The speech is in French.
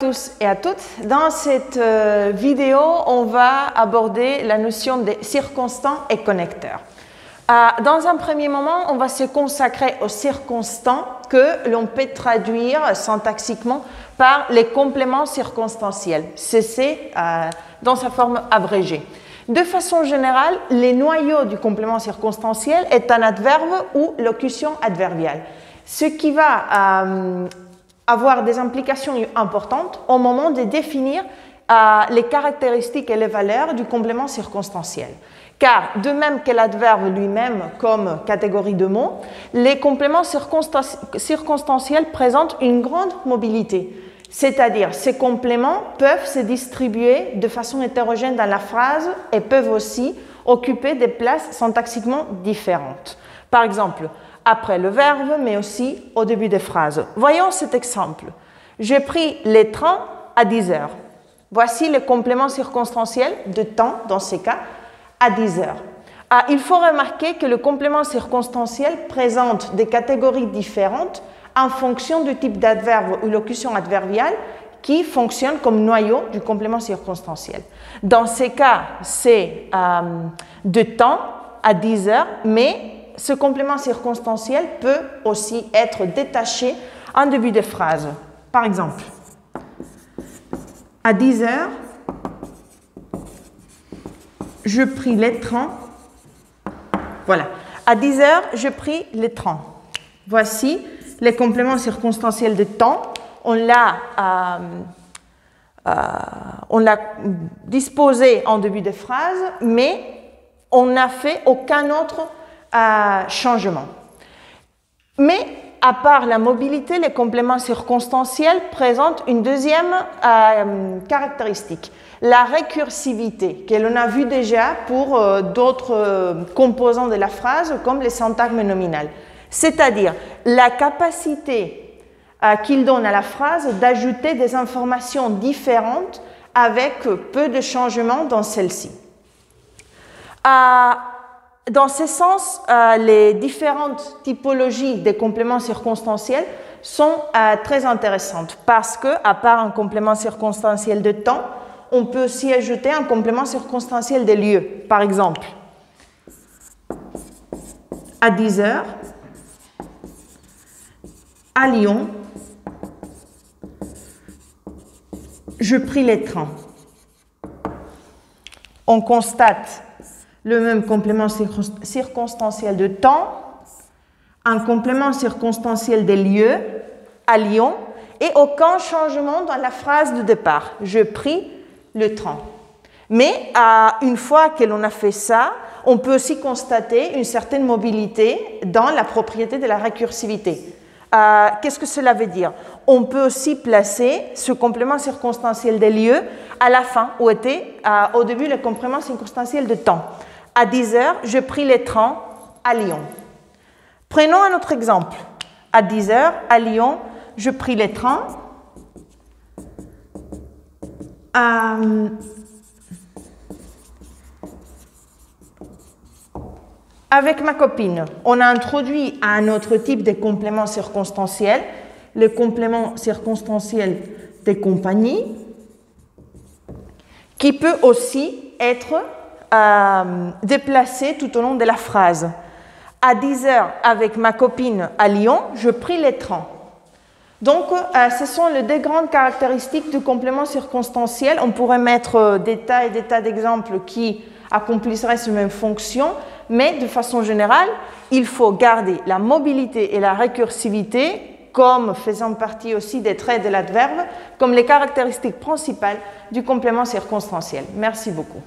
Tous et à toutes. Dans cette vidéo, on va aborder la notion de circonstants et connecteurs. Dans un premier moment, on va se consacrer aux circonstants que l'on peut traduire syntaxiquement par les compléments circonstanciels, CC dans sa forme abrégée. De façon générale, les noyaux du complément circonstanciel est un adverbe ou locution adverbiale, ce qui va avoir des implications importantes au moment de définir les caractéristiques et les valeurs du complément circonstanciel. Car, de même que l'adverbe lui-même comme catégorie de mots, les compléments circonstanciels présentent une grande mobilité. C'est-à-dire, ces compléments peuvent se distribuer de façon hétérogène dans la phrase et peuvent aussi occuper des places syntaxiquement différentes. Par exemple, après le verbe, mais aussi au début des phrases. Voyons cet exemple. J'ai pris les trains à 10 heures. Voici le complément circonstanciel de temps, dans ces cas, à 10 heures. Il faut remarquer que le complément circonstanciel présente des catégories différentes en fonction du type d'adverbe ou locution adverbiale qui fonctionne comme noyau du complément circonstanciel. Dans ces cas, c'est de temps à 10 heures, mais ce complément circonstanciel peut aussi être détaché en début de phrase. Par exemple, à 10 heures, je pris les trains. Voilà. À 10 heures, je pris les trains. Voici les compléments circonstanciels de temps. On l'a disposé en début de phrase, mais on n'a fait aucun autre changement. Mais à part la mobilité, les compléments circonstanciels présentent une deuxième caractéristique, la récursivité, que l'on a vu déjà pour d'autres composants de la phrase, comme les syntagmes nominales. C'est-à-dire la capacité qu'il donne à la phrase d'ajouter des informations différentes avec peu de changements dans celle-ci. Dans ce sens, les différentes typologies des compléments circonstanciels sont très intéressantes parce que, à part un complément circonstanciel de temps, on peut aussi ajouter un complément circonstanciel de lieu. Par exemple, à 10 heures, à Lyon, je pris les trains. On constate le même complément circonstanciel de temps, un complément circonstanciel des lieux à Lyon et aucun changement dans la phrase de départ. Je pris le train. Mais une fois que l'on a fait ça, on peut aussi constater une certaine mobilité dans la propriété de la récursivité. Qu'est-ce que cela veut dire? On peut aussi placer ce complément circonstanciel des lieux à la fin, où était au début le complément circonstanciel de temps. À 10 heures, je pris les trains à Lyon. Prenons un autre exemple. À 10 heures, à Lyon, je pris les trains. Avec ma copine, on a introduit un autre type de complément circonstanciel, le complément circonstanciel des compagnies, qui peut aussi être déplacé tout au long de la phrase. À 10 heures, avec ma copine à Lyon, je pris les trains. Donc, ce sont les deux grandes caractéristiques du complément circonstanciel. On pourrait mettre des tas et des tas d'exemples qui accomplisseraient ces mêmes fonctions, mais de façon générale, il faut garder la mobilité et la récursivité comme faisant partie aussi des traits de l'adverbe, comme les caractéristiques principales du complément circonstanciel. Merci beaucoup.